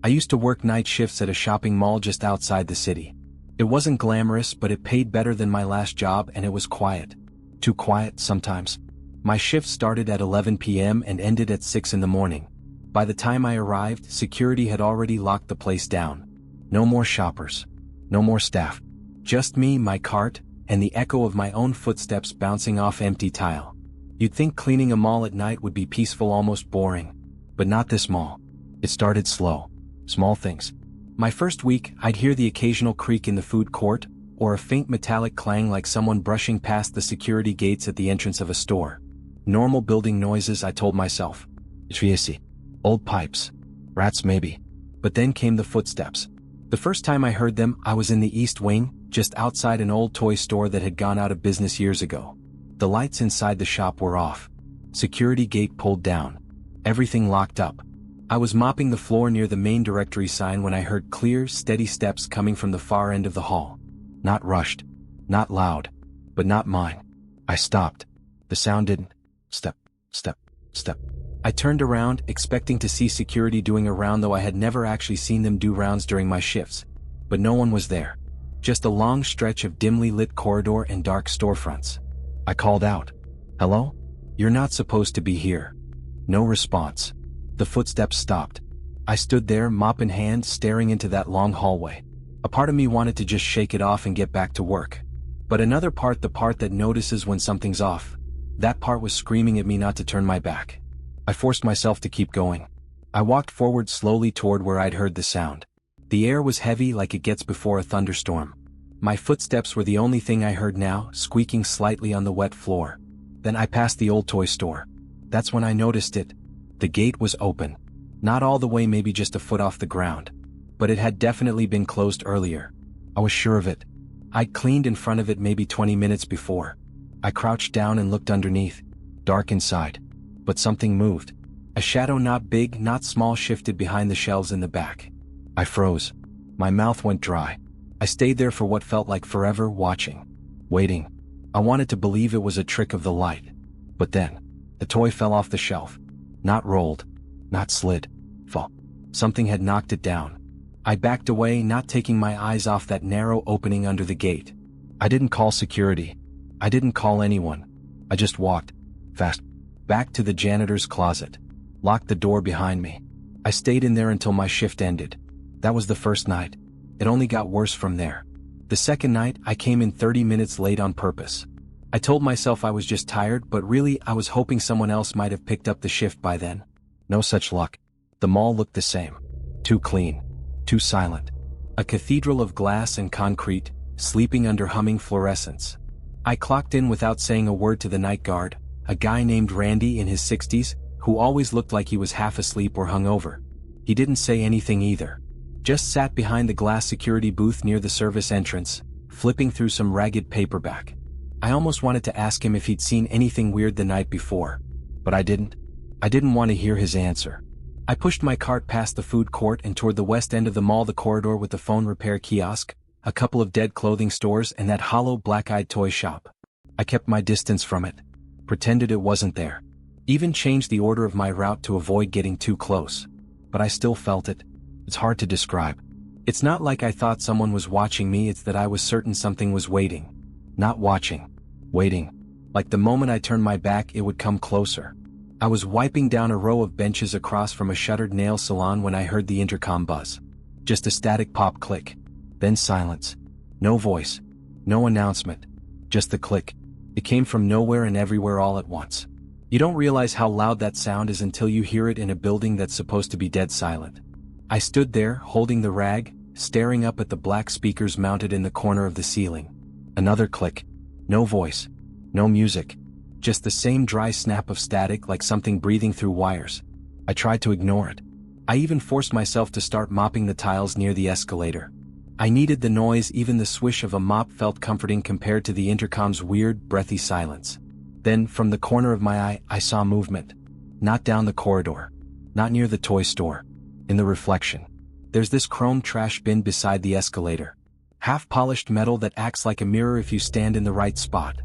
I used to work night shifts at a shopping mall just outside the city. It wasn't glamorous, but it paid better than my last job, and it was quiet. Too quiet sometimes. My shift started at 11 p.m. and ended at 6 in the morning. By the time I arrived, security had already locked the place down. No more shoppers. No more staff. Just me, my cart, and the echo of my own footsteps bouncing off empty tile. You'd think cleaning a mall at night would be peaceful, almost boring. But not this mall. It started slow. Small things. My first week, I'd hear the occasional creak in the food court, or a faint metallic clang like someone brushing past the security gates at the entrance of a store. Normal building noises, I told myself. It's old pipes. Rats maybe. But then came the footsteps. The first time I heard them, I was in the East Wing, just outside an old toy store that had gone out of business years ago. The lights inside the shop were off. Security gate pulled down. Everything locked up. I was mopping the floor near the main directory sign when I heard clear, steady steps coming from the far end of the hall. Not rushed. Not loud. But not mine. I stopped. The sound didn't. Step, step, step. I turned around, expecting to see security doing a round, though I had never actually seen them do rounds during my shifts. But no one was there. Just a long stretch of dimly lit corridor and dark storefronts. I called out. Hello? You're not supposed to be here. No response. The footsteps stopped. I stood there, mop in hand, staring into that long hallway. A part of me wanted to just shake it off and get back to work. But another part, the part that notices when something's off, that part was screaming at me not to turn my back. I forced myself to keep going. I walked forward slowly toward where I'd heard the sound. The air was heavy, like it gets before a thunderstorm. My footsteps were the only thing I heard now, squeaking slightly on the wet floor. Then I passed the old toy store. That's when I noticed it. The gate was open. Not all the way, maybe just a foot off the ground. But it had definitely been closed earlier. I was sure of it. I'd cleaned in front of it maybe 20 minutes before. I crouched down and looked underneath. Dark inside. But something moved. A shadow, not big, not small, shifted behind the shelves in the back. I froze. My mouth went dry. I stayed there for what felt like forever, watching. Waiting. I wanted to believe it was a trick of the light. But then, the toy fell off the shelf. Not rolled. Not slid. Fall. Something had knocked it down. I backed away, not taking my eyes off that narrow opening under the gate. I didn't call security. I didn't call anyone. I just walked. Fast. Back to the janitor's closet. Locked the door behind me. I stayed in there until my shift ended. That was the first night. It only got worse from there. The second night, I came in 30 minutes late on purpose. I told myself I was just tired, but really I was hoping someone else might have picked up the shift by then. No such luck. The mall looked the same. Too clean. Too silent. A cathedral of glass and concrete, sleeping under humming fluorescence. I clocked in without saying a word to the night guard, a guy named Randy in his 60s, who always looked like he was half asleep or hungover. He didn't say anything either. Just sat behind the glass security booth near the service entrance, flipping through some ragged paperback. I almost wanted to ask him if he'd seen anything weird the night before. But I didn't. I didn't want to hear his answer. I pushed my cart past the food court and toward the west end of the mall, the corridor with the phone repair kiosk, a couple of dead clothing stores, and that hollow black-eyed toy shop. I kept my distance from it. Pretended it wasn't there. Even changed the order of my route to avoid getting too close. But I still felt it. It's hard to describe. It's not like I thought someone was watching me, it's that I was certain something was waiting. Not watching. Waiting. Like the moment I turned my back, it would come closer. I was wiping down a row of benches across from a shuttered nail salon when I heard the intercom buzz. Just a static pop click. Then silence. No voice. No announcement. Just the click. It came from nowhere and everywhere all at once. You don't realize how loud that sound is until you hear it in a building that's supposed to be dead silent. I stood there, holding the rag, staring up at the black speakers mounted in the corner of the ceiling. Another click. No voice. No music. Just the same dry snap of static, like something breathing through wires. I tried to ignore it. I even forced myself to start mopping the tiles near the escalator. I needed the noise, even the swish of a mop felt comforting compared to the intercom's weird, breathy silence. Then, from the corner of my eye, I saw movement. Not down the corridor. Not near the toy store. In the reflection. There's this chrome trash bin beside the escalator. Half-polished metal that acts like a mirror if you stand in the right spot.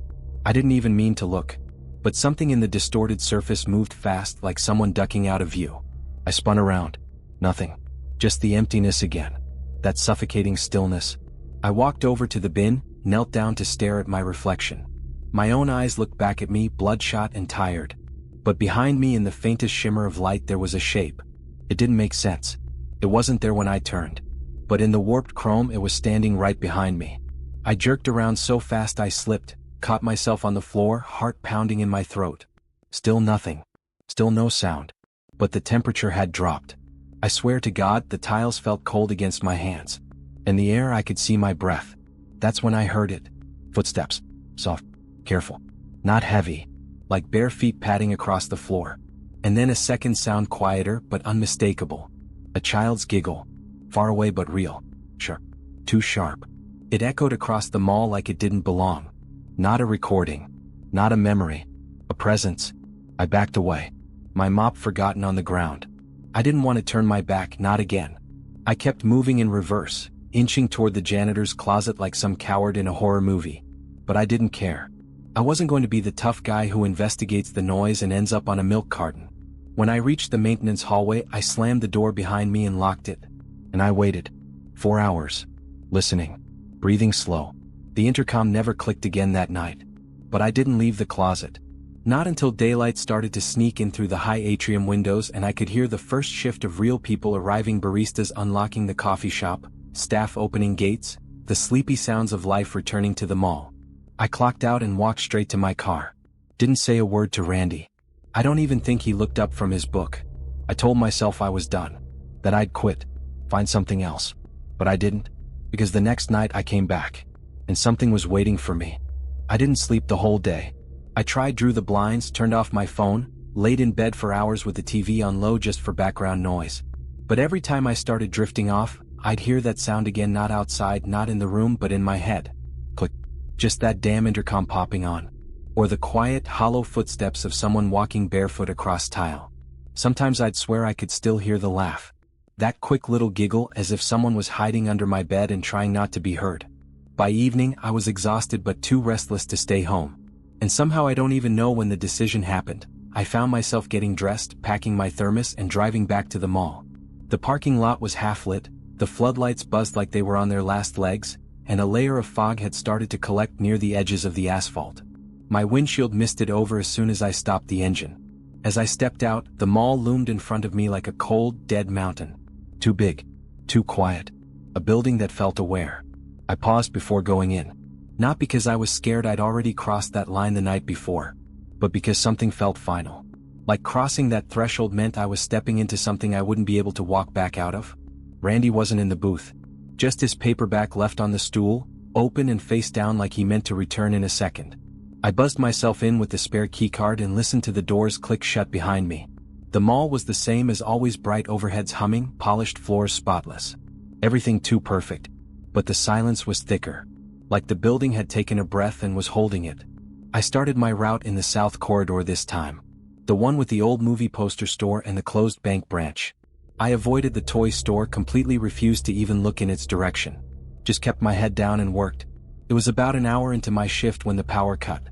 I didn't even mean to look. But something in the distorted surface moved fast, like someone ducking out of view. I spun around. Nothing. Just the emptiness again. That suffocating stillness. I walked over to the bin, knelt down to stare at my reflection. My own eyes looked back at me, bloodshot and tired. But behind me in the faintest shimmer of light there was a shape. It didn't make sense. It wasn't there when I turned. But in the warped chrome it was standing right behind me. I jerked around so fast I slipped, caught myself on the floor, heart pounding in my throat. Still nothing. Still no sound. But the temperature had dropped. I swear to God, the tiles felt cold against my hands. In the air I could see my breath. That's when I heard it. Footsteps. Soft. Careful. Not heavy. Like bare feet padding across the floor. And then a second sound, quieter but unmistakable. A child's giggle. Far away but real. Sharp. Too sharp. It echoed across the mall like it didn't belong. Not a recording. Not a memory. A presence. I backed away. My mop forgotten on the ground. I didn't want to turn my back, not again. I kept moving in reverse, inching toward the janitor's closet like some coward in a horror movie. But I didn't care. I wasn't going to be the tough guy who investigates the noise and ends up on a milk carton. When I reached the maintenance hallway, I slammed the door behind me and locked it. And I waited. 4 hours. Listening. Breathing slow. The intercom never clicked again that night. But I didn't leave the closet. Not until daylight started to sneak in through the high atrium windows and I could hear the first shift of real people arriving, baristas unlocking the coffee shop, staff opening gates, the sleepy sounds of life returning to the mall. I clocked out and walked straight to my car. Didn't say a word to Randy. I don't even think he looked up from his book. I told myself I was done. That I'd quit. Find something else. But I didn't. Because the next night I came back. And something was waiting for me. I didn't sleep the whole day. I drew the blinds, turned off my phone, laid in bed for hours with the TV on low just for background noise. But every time I started drifting off, I'd hear that sound again, not outside, not in the room, but in my head. Click. Just that damn intercom popping on. Or the quiet, hollow footsteps of someone walking barefoot across tile. Sometimes I'd swear I could still hear the laugh. That quick little giggle, as if someone was hiding under my bed and trying not to be heard. By evening, I was exhausted but too restless to stay home. And somehow I don't even know when the decision happened. I found myself getting dressed, packing my thermos and driving back to the mall. The parking lot was half lit, the floodlights buzzed like they were on their last legs, and a layer of fog had started to collect near the edges of the asphalt. My windshield misted over as soon as I stopped the engine. As I stepped out, the mall loomed in front of me like a cold, dead mountain. Too big. Too quiet. A building that felt aware. I paused before going in. Not because I was scared, I'd already crossed that line the night before, but because something felt final. Like crossing that threshold meant I was stepping into something I wouldn't be able to walk back out of. Randy wasn't in the booth. Just his paperback left on the stool, open and face down like he meant to return in a second. I buzzed myself in with the spare keycard and listened to the doors click shut behind me. The mall was the same as always, bright overheads humming, polished floors spotless. Everything too perfect. But the silence was thicker. Like the building had taken a breath and was holding it. I started my route in the south corridor this time. The one with the old movie poster store and the closed bank branch. I avoided the toy store, completely refused to even look in its direction. Just kept my head down and worked. It was about an hour into my shift when the power cut.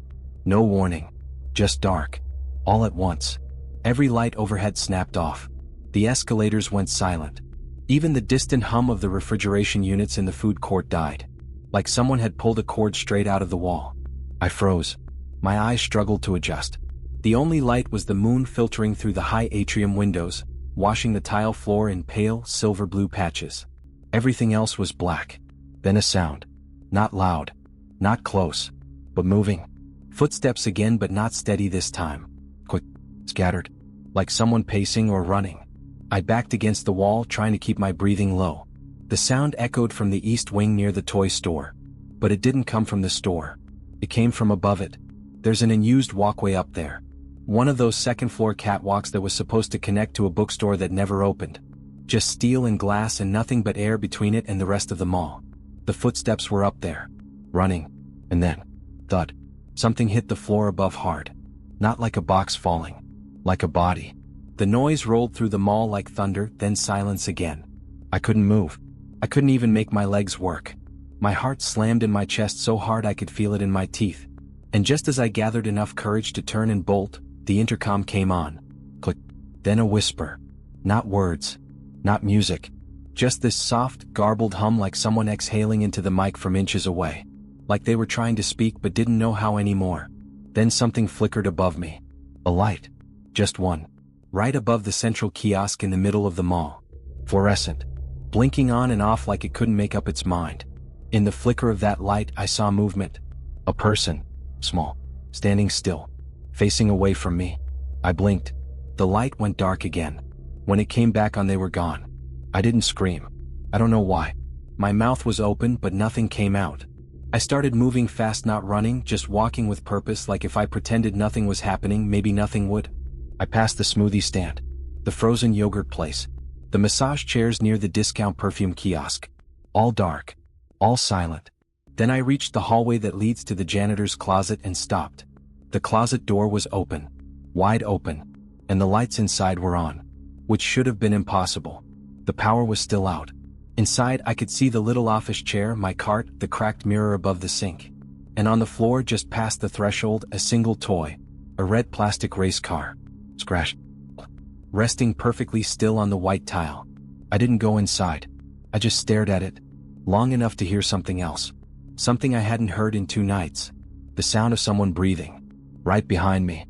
No warning. Just dark. All at once. Every light overhead snapped off. The escalators went silent. Even the distant hum of the refrigeration units in the food court died. Like someone had pulled a cord straight out of the wall. I froze. My eyes struggled to adjust. The only light was the moon filtering through the high atrium windows, washing the tile floor in pale, silver-blue patches. Everything else was black. Then a sound. Not loud. Not close. But moving. Footsteps again, but not steady this time. Quick. Scattered. Like someone pacing or running. I backed against the wall, trying to keep my breathing low. The sound echoed from the east wing near the toy store. But it didn't come from the store. It came from above it. There's an unused walkway up there. One of those second-floor catwalks that was supposed to connect to a bookstore that never opened. Just steel and glass and nothing but air between it and the rest of the mall. The footsteps were up there. Running. And then, thud. Something hit the floor above hard. Not like a box falling. Like a body. The noise rolled through the mall like thunder, then silence again. I couldn't move. I couldn't even make my legs work. My heart slammed in my chest so hard I could feel it in my teeth. And just as I gathered enough courage to turn and bolt, the intercom came on. Click. Then a whisper. Not words. Not music. Just this soft, garbled hum like someone exhaling into the mic from inches away. Like they were trying to speak but didn't know how anymore. Then something flickered above me. A light. Just one. Right above the central kiosk in the middle of the mall. Fluorescent. Blinking on and off like it couldn't make up its mind. In the flicker of that light I saw movement. A person. Small. Standing still. Facing away from me. I blinked. The light went dark again. When it came back on they were gone. I didn't scream. I don't know why. My mouth was open but nothing came out. I started moving fast, not running, just walking with purpose, like if I pretended nothing was happening, maybe nothing would. I passed the smoothie stand. The frozen yogurt place. The massage chairs near the discount perfume kiosk. All dark. All silent. Then I reached the hallway that leads to the janitor's closet and stopped. The closet door was open. Wide open. And the lights inside were on. Which should have been impossible. The power was still out. Inside I could see the little office chair, my cart, the cracked mirror above the sink. And on the floor just past the threshold, a single toy. A red plastic race car. Scratch. Resting perfectly still on the white tile. I didn't go inside. I just stared at it. Long enough to hear something else. Something I hadn't heard in 2 nights. The sound of someone breathing. Right behind me.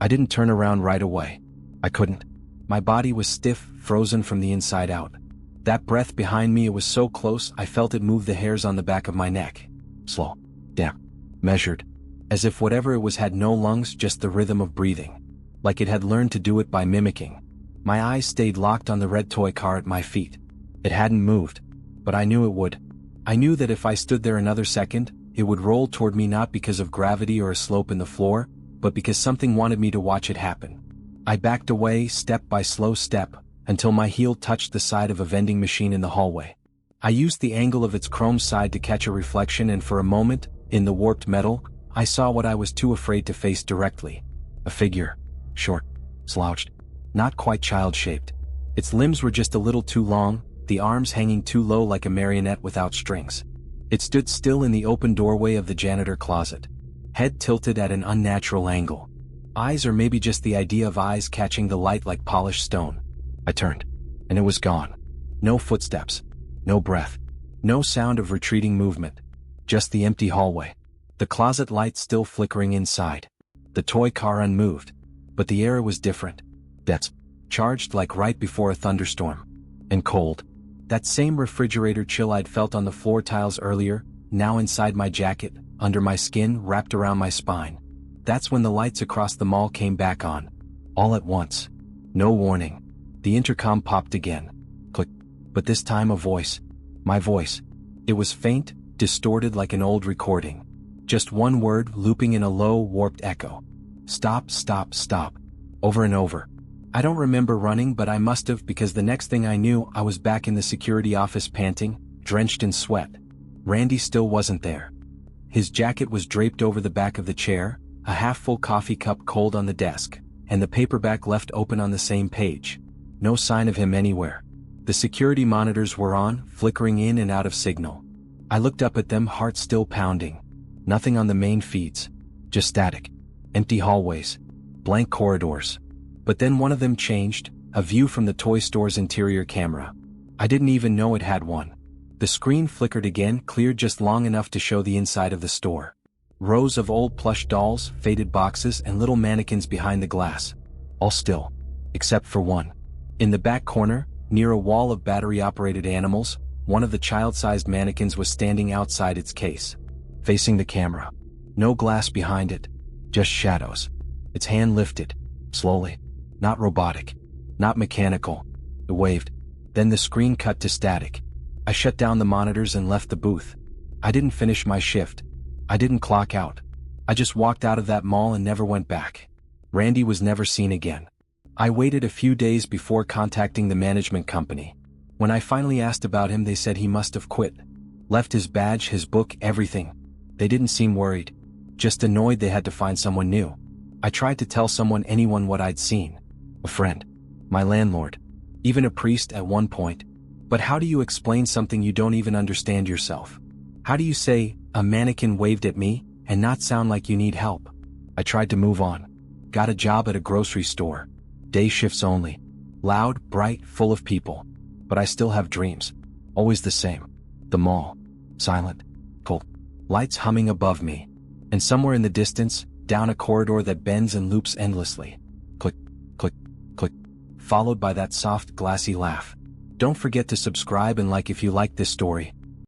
I didn't turn around right away. I couldn't. My body was stiff, frozen from the inside out. That breath behind me, it was so close, I felt it move the hairs on the back of my neck. Slow. Damn. Measured. As if whatever it was had no lungs, just the rhythm of breathing. Like it had learned to do it by mimicking. My eyes stayed locked on the red toy car at my feet. It hadn't moved. But I knew it would. I knew that if I stood there another second, it would roll toward me, not because of gravity or a slope in the floor, but because something wanted me to watch it happen. I backed away, step by slow step, until my heel touched the side of a vending machine in the hallway. I used the angle of its chrome side to catch a reflection, and for a moment, in the warped metal, I saw what I was too afraid to face directly. A figure. Short. Slouched. Not quite child-shaped. Its limbs were just a little too long, the arms hanging too low like a marionette without strings. It stood still in the open doorway of the janitor closet. Head tilted at an unnatural angle. Eyes, or maybe just the idea of eyes catching the light like polished stone. I turned. And it was gone. No footsteps. No breath. No sound of retreating movement. Just the empty hallway. The closet light still flickering inside. The toy car unmoved. But the air was different. That's charged like right before a thunderstorm. And cold. That same refrigerator chill I'd felt on the floor tiles earlier, now inside my jacket, under my skin, wrapped around my spine. That's when the lights across the mall came back on. All at once. No warning. The intercom popped again. Click. But this time a voice. My voice. It was faint, distorted like an old recording. Just one word looping in a low, warped echo. Stop, stop, stop. Over and over. I don't remember running, but I must have, because the next thing I knew, I was back in the security office panting, drenched in sweat. Randy still wasn't there. His jacket was draped over the back of the chair, a half-full coffee cup cold on the desk, and the paperback left open on the same page. No sign of him anywhere. The security monitors were on, flickering in and out of signal. I looked up at them, heart still pounding. Nothing on the main feeds. Just static. Empty hallways. Blank corridors. But then one of them changed, a view from the toy store's interior camera. I didn't even know it had one. The screen flickered again, cleared just long enough to show the inside of the store. Rows of old plush dolls, faded boxes, and little mannequins behind the glass. All still. Except for one. In the back corner, near a wall of battery-operated animals, one of the child-sized mannequins was standing outside its case. Facing the camera. No glass behind it. Just shadows. Its hand lifted. Slowly. Not robotic. Not mechanical. It waved. Then the screen cut to static. I shut down the monitors and left the booth. I didn't finish my shift. I didn't clock out. I just walked out of that mall and never went back. Randy was never seen again. I waited a few days before contacting the management company. When I finally asked about him, they said he must have quit. Left his badge, his book, everything. They didn't seem worried. Just annoyed they had to find someone new. I tried to tell anyone what I'd seen. A friend. My landlord. Even a priest at one point. But how do you explain something you don't even understand yourself? How do you say, a mannequin waved at me, and not sound like you need help? I tried to move on. Got a job at a grocery store. Day shifts only. Loud, bright, full of people. But I still have dreams. Always the same. The mall. Silent. Cold. Lights humming above me. And somewhere in the distance, down a corridor that bends and loops endlessly. Click, click, click. Followed by that soft, glassy laugh. Don't forget to subscribe and like if you like this story.